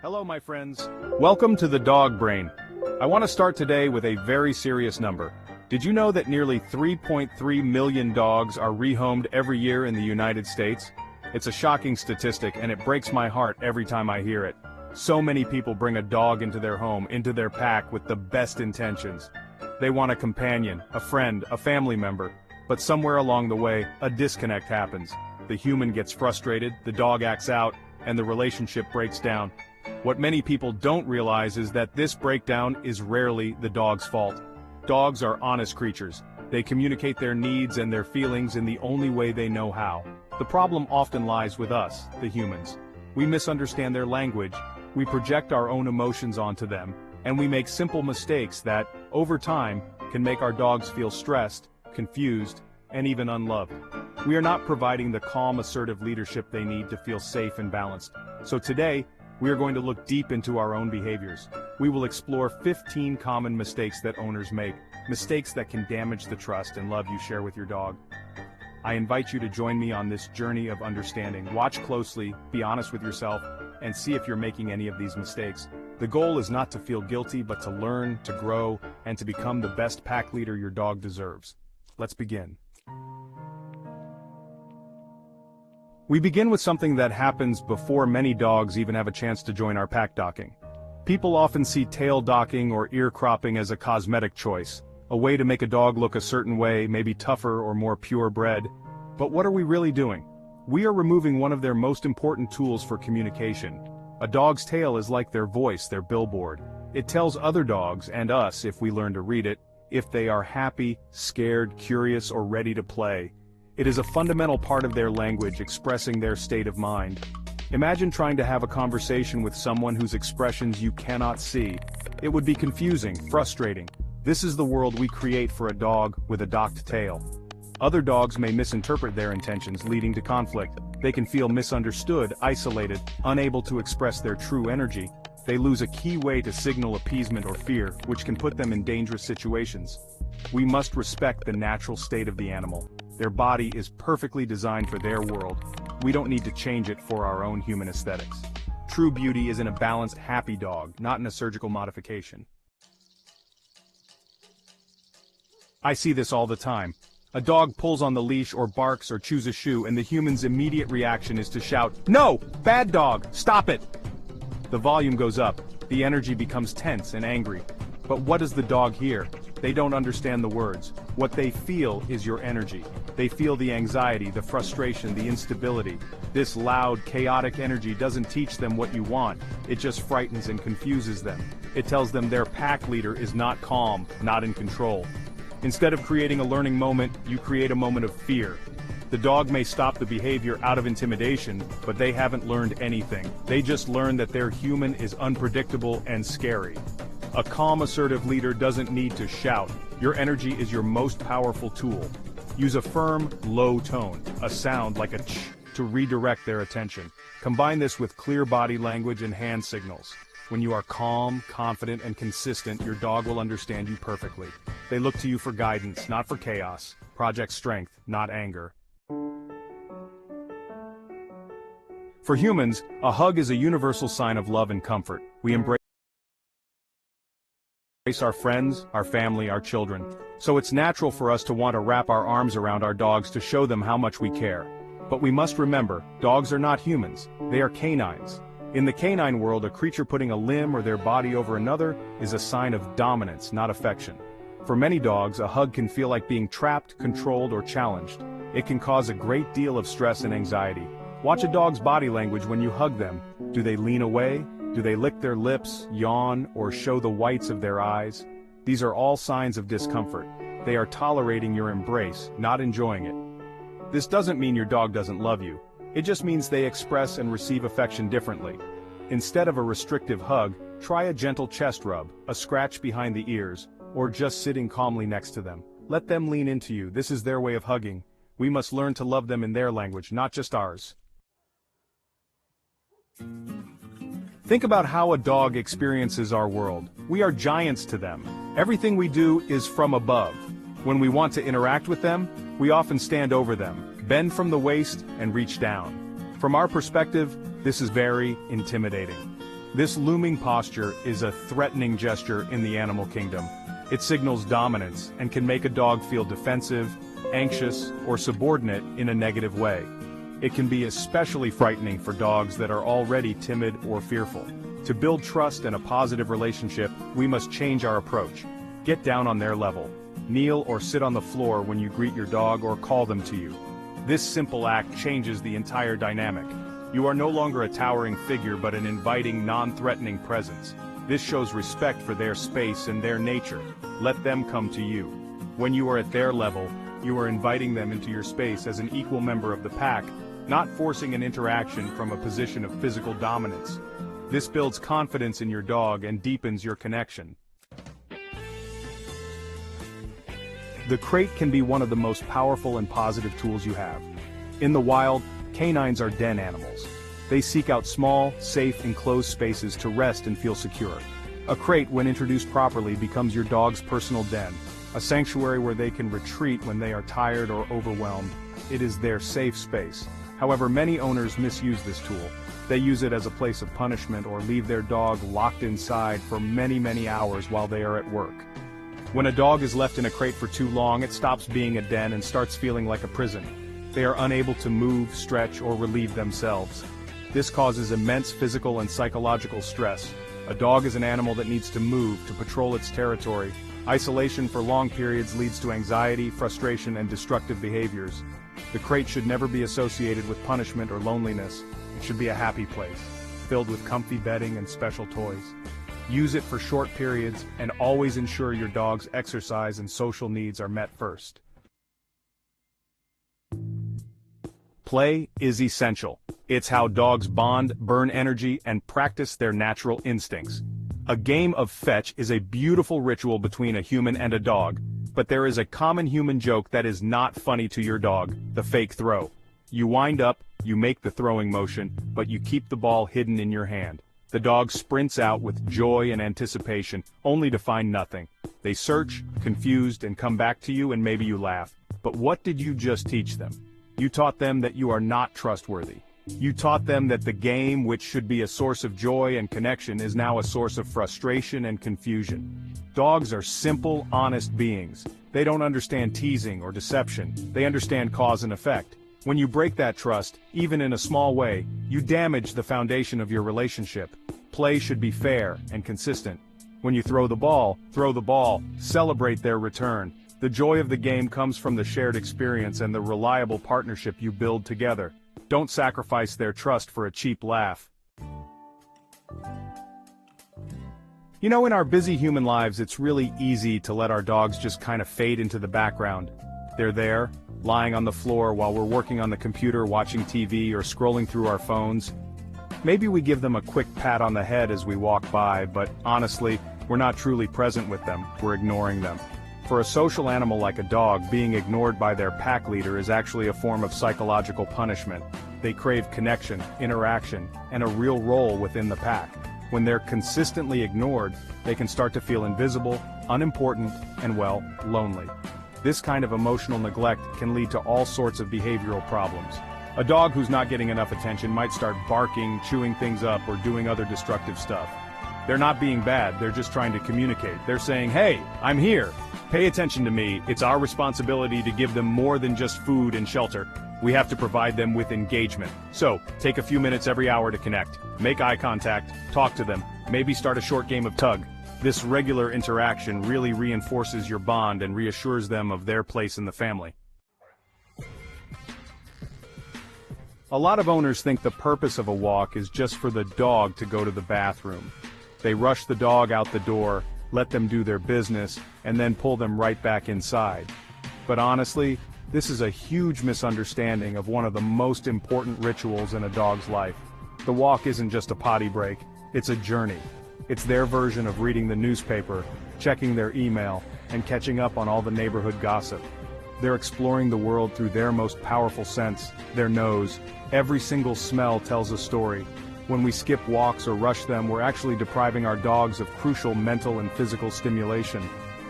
Hello, my friends. Welcome to the Dog Brain. I want to start today with a very serious number. Did you know that nearly 3.3 million dogs are rehomed every year in the United States? It's a shocking statistic, and it breaks my heart every time I hear it. So many people bring a dog into their home, into their pack, with the best intentions. They want a companion, a friend, a family member. But somewhere along the way, a disconnect happens. The human gets frustrated, the dog acts out, and the relationship breaks down. What many people don't realize is that this breakdown is rarely the dog's fault. Dogs are honest creatures. They communicate their needs and their feelings in the only way they know how. The problem often lies with us, the humans. We misunderstand their language, we project our own emotions onto them, and we make simple mistakes that, over time, can make our dogs feel stressed, confused, and even unloved. We are not providing the calm, assertive leadership they need to feel safe and balanced. So today, we are going to look deep into our own behaviors. We will explore 15 common mistakes that owners make, mistakes that can damage the trust and love you share with your dog. I invite you to join me on this journey of understanding. Watch closely, be honest with yourself, and see if you're making any of these mistakes. The goal is not to feel guilty, but to learn, to grow, and to become the best pack leader your dog deserves. Let's begin. We begin with something that happens before many dogs even have a chance to join our pack docking. People often see tail docking or ear cropping as a cosmetic choice, a way to make a dog look a certain way, maybe tougher or more purebred. But what are we really doing? We are removing one of their most important tools for communication. A dog's tail is like their voice, their billboard. It tells other dogs, and us if we learn to read it, if they are happy, scared, curious, or ready to play. It is a fundamental part of their language, expressing their state of mind. Imagine trying to have a conversation with someone whose expressions you cannot see. It would be confusing, frustrating. This is the world we create for a dog with a docked tail. Other dogs may misinterpret their intentions, leading to conflict. They can feel misunderstood, isolated, unable to express their true energy. They lose a key way to signal appeasement or fear, which can put them in dangerous situations. We must respect the natural state of the animal. Their body is perfectly designed for their world. We don't need to change it for our own human aesthetics. True beauty is in a balanced, happy dog, not in a surgical modification. I see this all the time. A dog pulls on the leash or barks or chews a shoe, and the human's immediate reaction is to shout, "No! Bad dog! Stop it!" The volume goes up, the energy becomes tense and angry. But what does the dog hear? They don't understand the words. What they feel is your energy. They feel the anxiety, the frustration, the instability. This loud, chaotic energy doesn't teach them what you want. It just frightens and confuses them. It tells them their pack leader is not calm, not in control. Instead of creating a learning moment, you create a moment of fear. The dog may stop the behavior out of intimidation, but they haven't learned anything. They just learned that their human is unpredictable and scary. A calm, assertive leader doesn't need to shout. Your energy is your most powerful tool. Use a firm, low tone, a sound like a ch, to redirect their attention. Combine this with clear body language and hand signals. When you are calm, confident, and consistent, your dog will understand you perfectly. They look to you for guidance, not for chaos. Project strength, not anger. For humans, a hug is a universal sign of love and comfort. We embrace our friends, our family, our children. So it's natural for us to want to wrap our arms around our dogs to show them how much we care. But we must remember, dogs are not humans, they are canines. In the canine world, a creature putting a limb or their body over another is a sign of dominance, not affection. For many dogs, a hug can feel like being trapped, controlled, or challenged. It can cause a great deal of stress and anxiety. Watch a dog's body language when you hug them. Do they lean away? Do they lick their lips, yawn, or show the whites of their eyes? These are all signs of discomfort. They are tolerating your embrace, not enjoying it. This doesn't mean your dog doesn't love you. It just means they express and receive affection differently. Instead of a restrictive hug, try a gentle chest rub, a scratch behind the ears, or just sitting calmly next to them. Let them lean into you. This is their way of hugging. We must learn to love them in their language, not just ours. Think about how a dog experiences our world. We are giants to them. Everything we do is from above. When we want to interact with them, we often stand over them, bend from the waist, and reach down. From our perspective, this is very intimidating. This looming posture is a threatening gesture in the animal kingdom. It signals dominance and can make a dog feel defensive, anxious, or subordinate in a negative way. It can be especially frightening for dogs that are already timid or fearful. To build trust and a positive relationship, we must change our approach. Get down on their level. Kneel or sit on the floor when you greet your dog or call them to you. This simple act changes the entire dynamic. You are no longer a towering figure but an inviting, non-threatening presence. This shows respect for their space and their nature. Let them come to you. When you are at their level, you are inviting them into your space as an equal member of the pack, not forcing an interaction from a position of physical dominance. This builds confidence in your dog and deepens your connection. The crate can be one of the most powerful and positive tools you have. In the wild, canines are den animals. They seek out small, safe, enclosed spaces to rest and feel secure. A crate, when introduced properly, becomes your dog's personal den, a sanctuary where they can retreat when they are tired or overwhelmed. It is their safe space. However, many owners misuse this tool. They use it as a place of punishment or leave their dog locked inside for many hours while they are at work. When a dog is left in a crate for too long, it stops being a den and starts feeling like a prison. They are unable to move, stretch, or relieve themselves. This causes immense physical and psychological stress. A dog is an animal that needs to move to patrol its territory. Isolation for long periods leads to anxiety, frustration, and destructive behaviors. The crate should never be associated with punishment or loneliness. It should be a happy place, filled with comfy bedding and special toys. Use it for short periods and always ensure your dog's exercise and social needs are met first. Play is essential. It's how dogs bond, burn energy, and practice their natural instincts. A game of fetch is a beautiful ritual between a human and a dog, but there is a common human joke that is not funny to your dog: the fake throw. You wind up, you make the throwing motion, but you keep the ball hidden in your hand. The dog sprints out with joy and anticipation, only to find nothing. They search, confused, and come back to you, and maybe you laugh. But what did you just teach them? You taught them that you are not trustworthy. You taught them that the game, which should be a source of joy and connection, is now a source of frustration and confusion. Dogs are simple, honest beings. They don't understand teasing or deception. They understand cause and effect. When you break that trust, even in a small way, you damage the foundation of your relationship. Play should be fair and consistent. When you throw the ball, celebrate their return. The joy of the game comes from the shared experience and the reliable partnership you build together. Don't sacrifice their trust for a cheap laugh. You know, in our busy human lives, it's really easy to let our dogs just kind of fade into the background. They're there, lying on the floor while we're working on the computer, watching TV, or scrolling through our phones. Maybe we give them a quick pat on the head as we walk by, but honestly, we're not truly present with them, we're ignoring them. For a social animal like a dog, being ignored by their pack leader is actually a form of psychological punishment. They crave connection, interaction, and a real role within the pack. When they're consistently ignored, they can start to feel invisible, unimportant, and, well, lonely. This kind of emotional neglect can lead to all sorts of behavioral problems. A dog who's not getting enough attention might start barking, chewing things up, or doing other destructive stuff. They're not being bad, they're just trying to communicate. They're saying, "Hey, I'm here. Pay attention to me." It's our responsibility to give them more than just food and shelter. We have to provide them with engagement. So, take a few minutes every hour to connect. Make eye contact, talk to them, maybe start a short game of tug. This regular interaction really reinforces your bond and reassures them of their place in the family. A lot of owners think the purpose of a walk is just for the dog to go to the bathroom. They rush the dog out the door, let them do their business, and then pull them right back inside. But honestly, this is a huge misunderstanding of one of the most important rituals in a dog's life. The walk isn't just a potty break, it's a journey. It's their version of reading the newspaper, checking their email, and catching up on all the neighborhood gossip. They're exploring the world through their most powerful sense, their nose. Every single smell tells a story. When we skip walks or rush them, we're actually depriving our dogs of crucial mental and physical stimulation.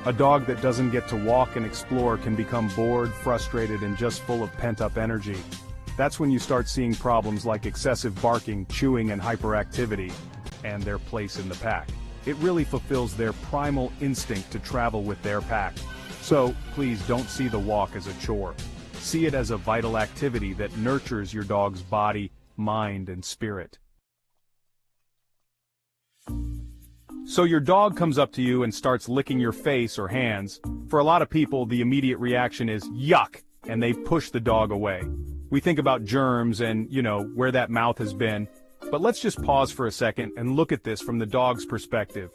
A dog that doesn't get to walk and explore can become bored, frustrated, and just full of pent-up energy. That's when you start seeing problems like excessive barking, chewing, and hyperactivity. and their place in the pack. It really fulfills their primal instinct to travel with their pack. So, please don't see the walk as a chore. See it as a vital activity that nurtures your dog's body, mind, and spirit. So your dog comes up to you and starts licking your face or hands. For a lot of people, the immediate reaction is, yuck, and they push the dog away. We think about germs and, where that mouth has been. But let's just pause for a second and look at this from the dog's perspective.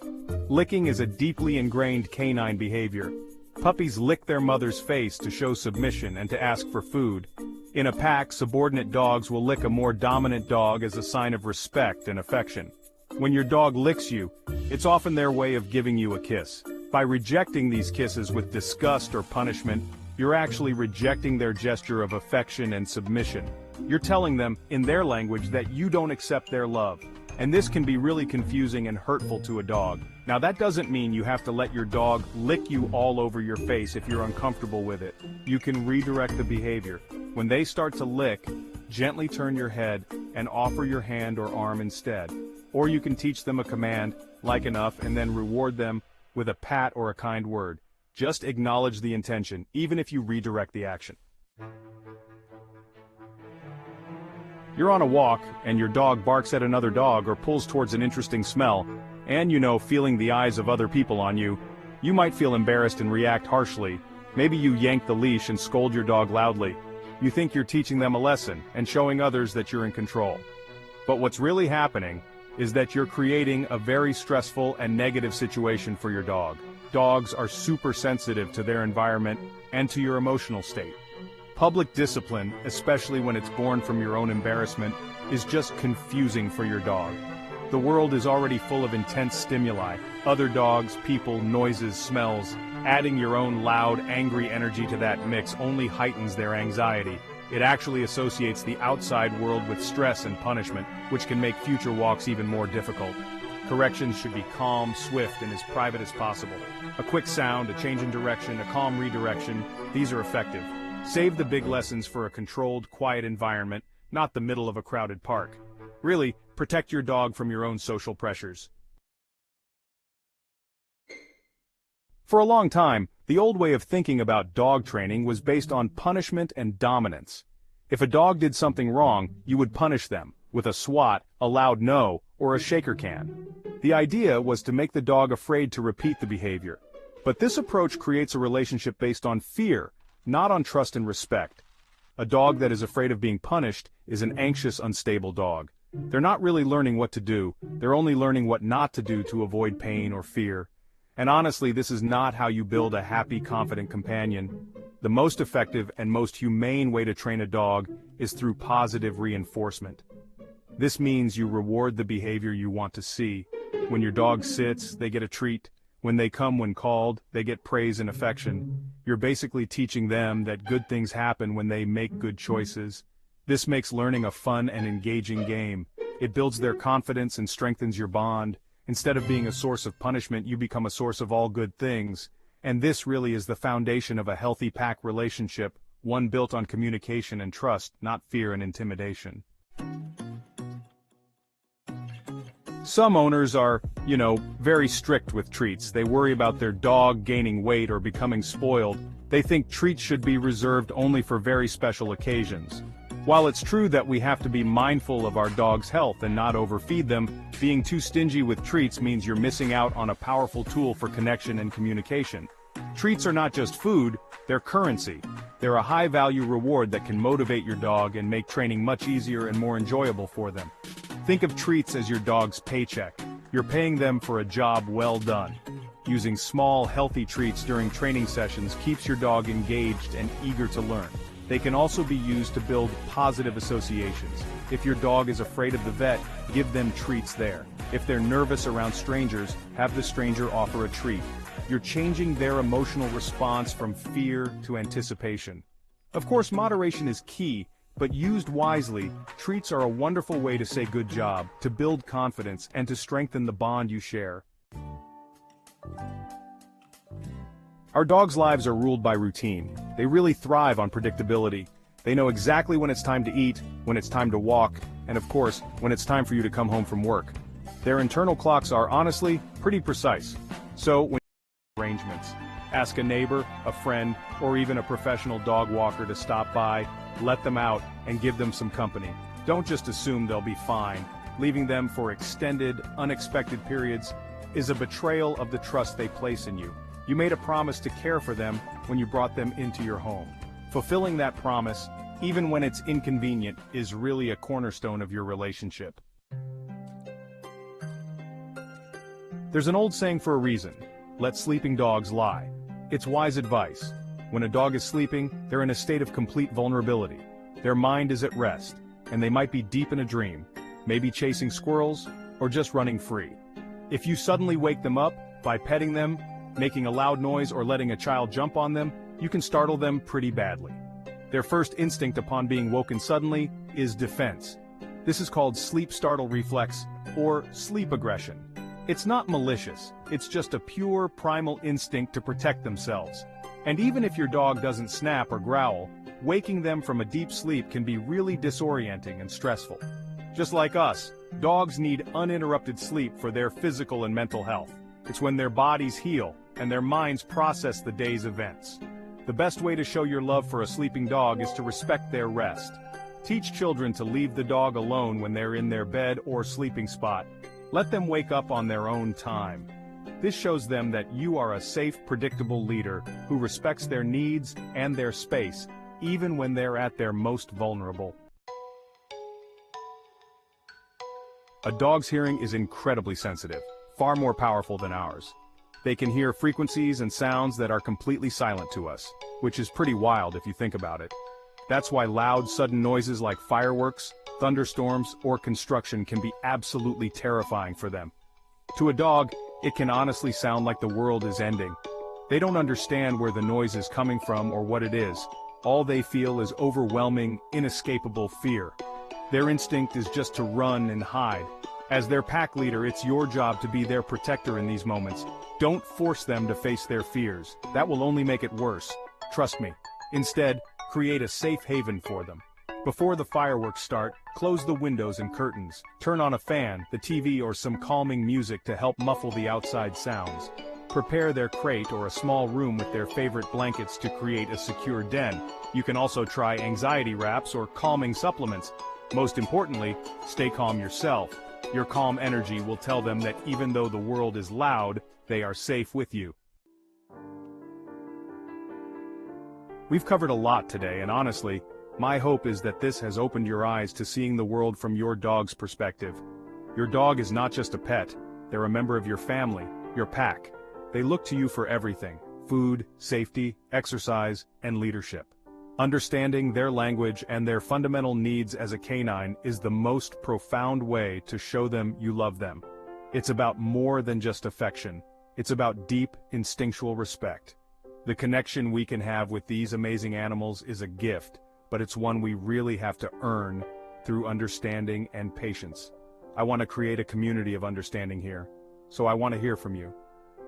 Licking is a deeply ingrained canine behavior. Puppies lick their mother's face to show submission and to ask for food. In a pack, subordinate dogs will lick a more dominant dog as a sign of respect and affection. When your dog licks you, it's often their way of giving you a kiss. By rejecting these kisses with disgust or punishment, you're actually rejecting their gesture of affection and submission. You're telling them, in their language, that you don't accept their love. And this can be really confusing and hurtful to a dog. Now that doesn't mean you have to let your dog lick you all over your face if you're uncomfortable with it. You can redirect the behavior. When they start to lick, gently turn your head and offer your hand or arm instead. Or you can teach them a command, like enough, and then reward them with a pat or a kind word. Just acknowledge the intention, even if you redirect the action. You're on a walk, and your dog barks at another dog or pulls towards an interesting smell, and feeling the eyes of other people on you, you might feel embarrassed and react harshly. Maybe you yank the leash and scold your dog loudly. You think you're teaching them a lesson and showing others that you're in control. But what's really happening is that you're creating a very stressful and negative situation for your dog. Dogs are super sensitive to their environment and to your emotional state. Public discipline, especially when it's born from your own embarrassment, is just confusing for your dog. The world is already full of intense stimuli, other dogs, people, noises, smells. Adding your own loud, angry energy to that mix only heightens their anxiety. It actually associates the outside world with stress and punishment, which can make future walks even more difficult. Corrections should be calm, swift, and as private as possible. A quick sound, a change in direction, a calm redirection, these are effective. Save the big lessons for a controlled, quiet environment, not the middle of a crowded park. Really, protect your dog from your own social pressures. For a long time, the old way of thinking about dog training was based on punishment and dominance. If a dog did something wrong, you would punish them, with a swat, a loud no, or a shaker can. The idea was to make the dog afraid to repeat the behavior. But this approach creates a relationship based on fear, not on trust and respect. A dog that is afraid of being punished is an anxious, unstable dog. They're not really learning what to do, they're only learning what not to do to avoid pain or fear. And honestly, this is not how you build a happy, confident companion. The most effective and most humane way to train a dog is through positive reinforcement. This means you reward the behavior you want to see. When your dog sits, they get a treat. When they come when called, they get praise and affection. You're basically teaching them that good things happen when they make good choices. This makes learning a fun and engaging game. It builds their confidence and strengthens your bond. Instead of being a source of punishment, you become a source of all good things. And this really is the foundation of a healthy pack relationship, one built on communication and trust, not fear and intimidation. Some owners are, very strict with treats. They worry about their dog gaining weight or becoming spoiled. They think treats should be reserved only for very special occasions. While it's true that we have to be mindful of our dog's health and not overfeed them, being too stingy with treats means you're missing out on a powerful tool for connection and communication. Treats are not just food, they're currency. They're a high-value reward that can motivate your dog and make training much easier and more enjoyable for them. Think of treats as your dog's paycheck. You're paying them for a job well done. Using small, healthy treats during training sessions keeps your dog engaged and eager to learn. They can also be used to build positive associations. If your dog is afraid of the vet, give them treats there. If they're nervous around strangers, have the stranger offer a treat. You're changing their emotional response from fear to anticipation. Of course, moderation is key, but used wisely, treats are a wonderful way to say good job, to build confidence, and to strengthen the bond you share. Our dogs' lives are ruled by routine. They really thrive on predictability. They know exactly when it's time to eat, when it's time to walk, and of course, when it's time for you to come home from work. Their internal clocks are honestly pretty precise. So when arrangements, ask a neighbor, a friend, or even a professional dog walker to stop by, let them out, and give them some company. Don't just assume they'll be fine. Leaving them for extended, unexpected periods is a betrayal of the trust they place in you. You made a promise to care for them when you brought them into your home. Fulfilling that promise, even when it's inconvenient, is really a cornerstone of your relationship. There's an old saying for a reason: let sleeping dogs lie. It's wise advice. When a dog is sleeping, they're in a state of complete vulnerability. Their mind is at rest, and they might be deep in a dream, maybe chasing squirrels, or just running free. If you suddenly wake them up by petting them, making a loud noise, or letting a child jump on them, you can startle them pretty badly. Their first instinct upon being woken suddenly is defense. This is called sleep startle reflex, or sleep aggression. It's not malicious, it's just a pure primal instinct to protect themselves. And even if your dog doesn't snap or growl, waking them from a deep sleep can be really disorienting and stressful. Just like us, dogs need uninterrupted sleep for their physical and mental health. It's when their bodies heal and their minds process the day's events. The best way to show your love for a sleeping dog is to respect their rest. Teach children to leave the dog alone when they're in their bed or sleeping spot. Let them wake up on their own time. This shows them that you are a safe, predictable leader who respects their needs and their space, even when they're at their most vulnerable. A dog's hearing is incredibly sensitive, far more powerful than ours. They can hear frequencies and sounds that are completely silent to us, which is pretty wild if you think about it. That's why loud, sudden noises like fireworks, thunderstorms, or construction can be absolutely terrifying for them. To a dog, it can honestly sound like the world is ending. They don't understand where the noise is coming from or what it is. All they feel is overwhelming, inescapable fear. Their instinct is just to run and hide. As their pack leader, it's your job to be their protector in these moments. Don't force them to face their fears. That will only make it worse. Trust me. Instead, create a safe haven for them. Before the fireworks start, close the windows and curtains. Turn on a fan, the TV, or some calming music to help muffle the outside sounds. Prepare their crate or a small room with their favorite blankets to create a secure den. You can also try anxiety wraps or calming supplements. Most importantly, stay calm yourself. Your calm energy will tell them that even though the world is loud, they are safe with you. We've covered a lot today, and honestly, my hope is that this has opened your eyes to seeing the world from your dog's perspective. Your dog is not just a pet, they're a member of your family, your pack. They look to you for everything: food, safety, exercise, and leadership. Understanding their language and their fundamental needs as a canine is the most profound way to show them you love them. It's about more than just affection. It's about deep, instinctual respect. The connection we can have with these amazing animals is a gift, but it's one we really have to earn through understanding and patience. I want to create a community of understanding here, so I want to hear from you.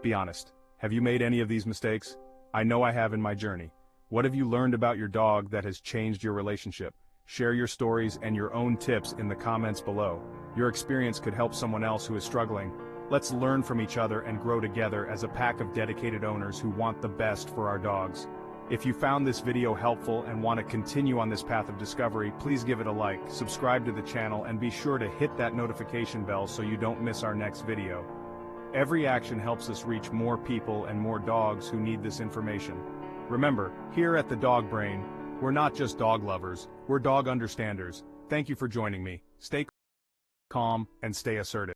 Be honest, have you made any of these mistakes? I know I have in my journey. What have you learned about your dog that has changed your relationship? Share your stories and your own tips in the comments below. Your experience could help someone else who is struggling. Let's learn from each other and grow together as a pack of dedicated owners who want the best for our dogs. If you found this video helpful and want to continue on this path of discovery, please give it a like, subscribe to the channel, and be sure to hit that notification bell so you don't miss our next video. Every action helps us reach more people and more dogs who need this information. Remember, here at the Dog Brain, we're not just dog lovers, we're dog understanders. Thank you for joining me. Stay calm and stay assertive.